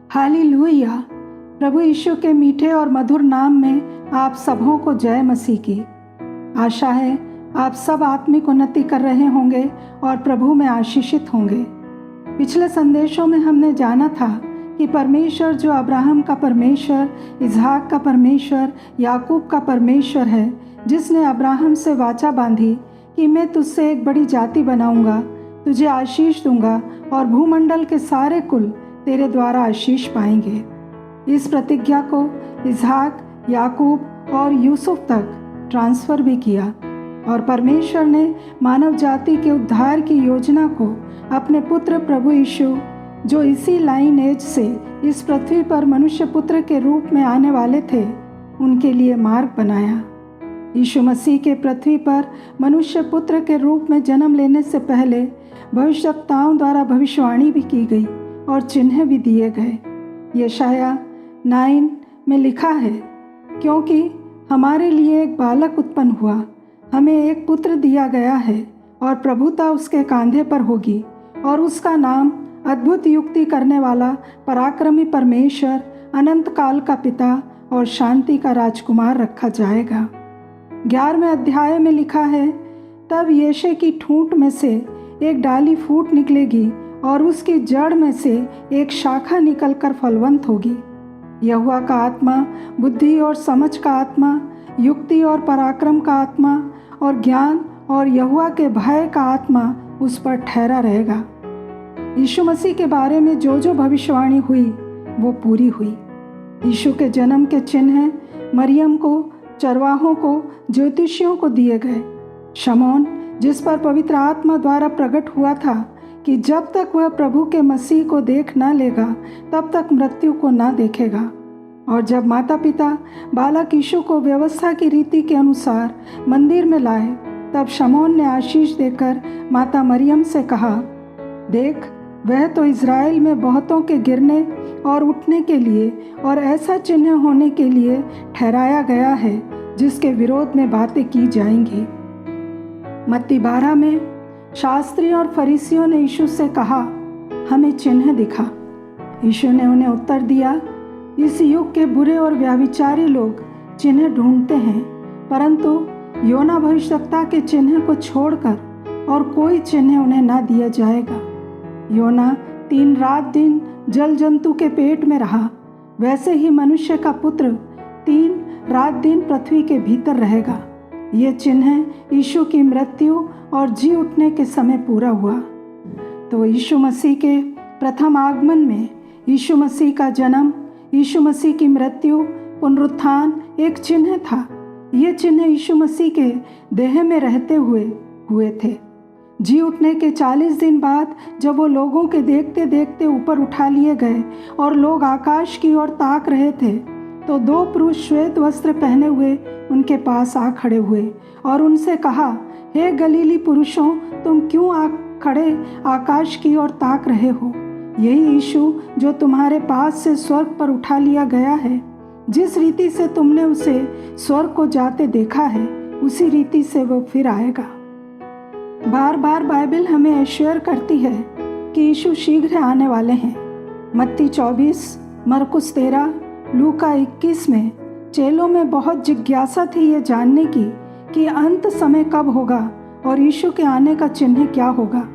Hallelujah. प्रभु यीशु के मीठे और मधुर नाम में आप सबों को जय मसीह की। आशा है आप सब आत्मिक उन्नति कर रहे होंगे और प्रभु में आशीषित होंगे। पिछले संदेशों में हमने जाना था कि परमेश्वर जो अब्राहम का परमेश्वर, इसहाक का परमेश्वर, याकूब का परमेश्वर है, जिसने अब्राहम से वाचा बांधी कि मैं तुझसे एक बड़ी जाति बनाऊंगा, तुझे आशीष दूंगा और भूमंडल के सारे कुल तेरे द्वारा आशीष पाएंगे। इस प्रतिज्ञा को इसहाक, याकूब और यूसुफ तक ट्रांसफ़र भी किया और परमेश्वर ने मानव जाति के उद्धार की योजना को अपने पुत्र प्रभु यीशु, जो इसी लाइन एज से इस पृथ्वी पर मनुष्य पुत्र के रूप में आने वाले थे, उनके लिए मार्ग बनाया। यीशु मसीह के पृथ्वी पर मनुष्य पुत्र के रूप में जन्म लेने से पहले भविष्यवक्ताओं द्वारा भविष्यवाणी भी की गई और चिन्ह भी दिए गए। यशाया 9 में लिखा है, क्योंकि हमारे लिए एक बालक उत्पन्न हुआ, हमें एक पुत्र दिया गया है और प्रभुता उसके कांधे पर होगी और उसका नाम अद्भुत युक्ति करने वाला, पराक्रमी परमेश्वर, अनंत काल का पिता और शांति का राजकुमार रखा जाएगा। 11वें अध्याय में लिखा है, तब यीशे की ठूंठ में से एक डाली फूट निकलेगी और उसकी जड़ में से एक शाखा निकलकर फलवंत होगी। यहोवा का आत्मा बुद्धि और समझ का आत्मा, युक्ति और पराक्रम का आत्मा और ज्ञान और यहोवा के भय का आत्मा उस पर ठहरा रहेगा। यीशु मसीह के बारे में जो जो भविष्यवाणी हुई वो पूरी हुई। यीशु के जन्म के चिन्ह मरियम को, चरवाहों को, ज्योतिषियों को दिए गए। शमौन, जिस पर पवित्र आत्मा द्वारा प्रकट हुआ था कि जब तक वह प्रभु के मसीह को देख ना लेगा तब तक मृत्यु को ना देखेगा। और जब माता पिता बालक यीशु को व्यवस्था की रीति के अनुसार मंदिर में लाए, तब शमौन ने आशीष देकर माता मरियम से कहा, देख, वह तो इज़राइल में बहुतों के गिरने और उठने के लिए और ऐसा चिन्ह होने के लिए ठहराया गया है जिसके विरोध में बातें की जाएंगी। मत्ती 12 में शास्त्री और फरीसियों ने यीशु से कहा, हमें चिन्ह दिखा। यीशु ने उन्हें उत्तर दिया, इस युग के बुरे और व्याभिचारी लोग चिन्ह ढूंढते हैं, परंतु योना भविष्यवक्ता के चिन्ह को छोड़कर और कोई चिन्ह उन्हें ना दिया जाएगा। योना 3 रात दिन जल जंतु के पेट में रहा, वैसे ही मनुष्य का पुत्र 3 रात दिन पृथ्वी के भीतर रहेगा। ये चिन्ह यीशु की मृत्यु और जी उठने के समय पूरा हुआ। तो यीशु मसीह के प्रथम आगमन में यीशु मसीह का जन्म, यीशु मसीह की मृत्यु, पुनरुत्थान एक चिन्ह था। ये चिन्ह यीशु मसीह के देह में रहते हुए थे। जी उठने के 40 दिन बाद जब वो लोगों के देखते देखते ऊपर उठा लिए गए और लोग आकाश की ओर ताक रहे थे, तो 2 पुरुष श्वेत वस्त्र पहने हुए उनके पास आ खड़े हुए और उनसे कहा, हे गलीली पुरुषों, तुम क्यों खड़े आकाश की ओर ताक रहे हो? यही यीशु जो तुम्हारे पास से स्वर्ग पर उठा लिया गया है, जिस रीति से तुमने उसे स्वर्ग को जाते देखा है, उसी रीति से वो फिर आएगा। बार बार बाइबल हमें एश्योर करती है कि यीशु शीघ्र आने वाले हैं। मत्ती 24, मरकुस 13, लूका 21 में चेलों में बहुत जिज्ञासा थी ये जानने की कि अंत समय कब होगा और यीशु के आने का चिन्ह क्या होगा।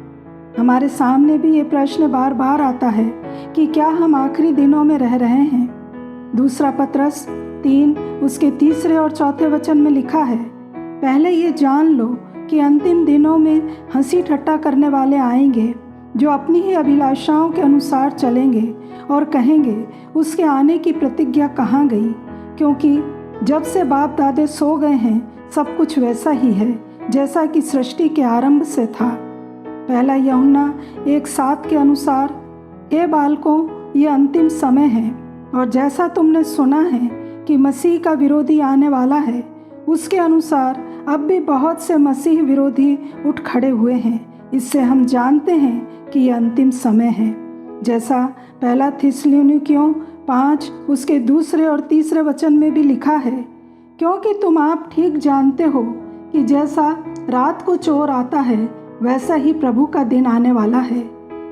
हमारे सामने भी ये प्रश्न बार बार आता है कि क्या हम आखिरी दिनों में रह रहे हैं। दूसरा पत्रस 3 उसके 3 और 4 वचन में लिखा है, पहले ये जान लो कि अंतिम दिनों में हंसी ठट्टा करने वाले आएंगे, जो अपनी ही अभिलाषाओं के अनुसार चलेंगे और कहेंगे, उसके आने की प्रतिज्ञा कहाँ गई? क्योंकि जब से बाप दादे सो गए हैं, सब कुछ वैसा ही है जैसा कि सृष्टि के आरंभ से था। पहला यूहन्ना 1:7 के अनुसार, हे बालकों, ये अंतिम समय है और जैसा तुमने सुना है कि मसीह का विरोधी आने वाला है, उसके अनुसार अब भी बहुत से मसीह विरोधी उठ खड़े हुए हैं। इससे हम जानते हैं कि ये अंतिम समय है। जैसा पहला थिस्सलुनीकियों 5 उसके 2 और 3 वचन में भी लिखा है, क्योंकि तुम आप ठीक जानते हो कि जैसा रात को चोर आता है, वैसा ही प्रभु का दिन आने वाला है।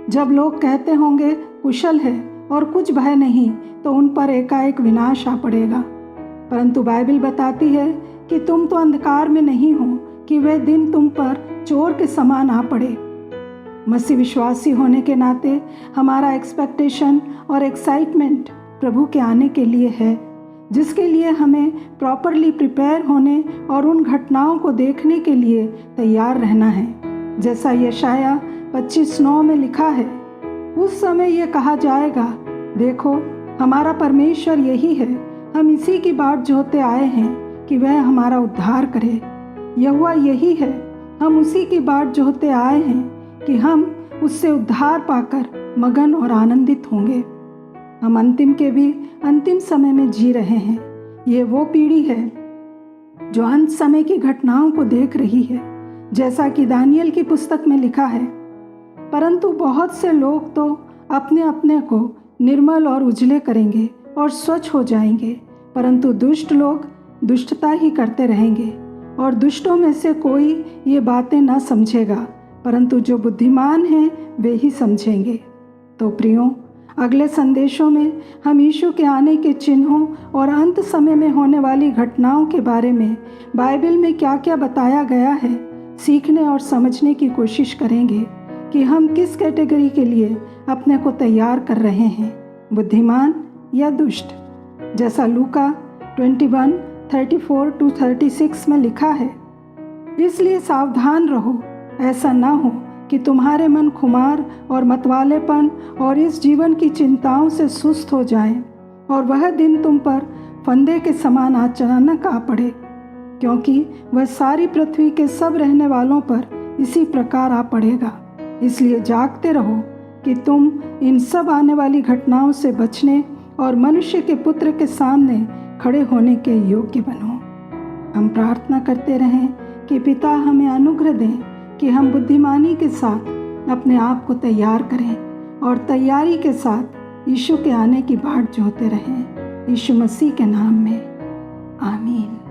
जब लोग कहते होंगे कुशल है और कुछ भय नहीं तो उन पर एकाएक विनाश आ पड़ेगा। परंतु बाइबल बताती है कि तुम तो अंधकार में नहीं हो कि वह दिन तुम पर चोर के समान आ पड़े। मसीह विश्वासी होने के नाते हमारा एक्सपेक्टेशन और एक्साइटमेंट प्रभु के आने के लिए है, जिसके लिए हमें प्रॉपरली प्रिपेयर होने और उन घटनाओं को देखने के लिए तैयार रहना है। जैसा यशाया 25:9 में लिखा है, उस समय यह कहा जाएगा, देखो हमारा परमेश्वर यही है, हम इसी की बाट जोहते आए हैं कि वह हमारा उद्धार करे। यहोवा यही है, हम उसी की बाट जोहते आए हैं कि हम उससे उद्धार पाकर मगन और आनंदित होंगे। हम अंतिम के भी अंतिम समय में जी रहे हैं। ये वो पीढ़ी है जो अंत समय की घटनाओं को देख रही है, जैसा कि दानियल की पुस्तक में लिखा है। परंतु बहुत से लोग तो अपने अपने को निर्मल और उजले करेंगे और स्वच्छ हो जाएंगे, परंतु दुष्ट लोग दुष्टता ही करते रहेंगे। और दुष्टों में से कोई ये बातें न समझेगा, परंतु जो बुद्धिमान हैं वे ही समझेंगे। तो प्रियो, अगले संदेशों में हम यीशु के आने के चिन्हों और अंत समय में होने वाली घटनाओं के बारे में बाइबल में क्या क्या बताया गया है सीखने और समझने की कोशिश करेंगे कि हम किस कैटेगरी के लिए अपने को तैयार कर रहे हैं, बुद्धिमान या दुष्ट। जैसा लूका 21:34-36 में लिखा है, इसलिए सावधान रहो, ऐसा ना हो कि तुम्हारे मन खुमार और मतवालेपन और इस जीवन की चिंताओं से सुस्त हो जाएं, और वह दिन तुम पर फंदे के समान अचानक आ पड़े, क्योंकि वह सारी पृथ्वी के सब रहने वालों पर इसी प्रकार आ पड़ेगा। इसलिए जागते रहो कि तुम इन सब आने वाली घटनाओं से बचने और मनुष्य के पुत्र के सामने खड़े होने के योग्य बनो। हम प्रार्थना करते रहें कि पिता हमें अनुग्रह दें कि हम बुद्धिमानी के साथ अपने आप को तैयार करें और तैयारी के साथ यीशु के आने की बाट जोहते रहें। यीशु मसीह के नाम में आमीन।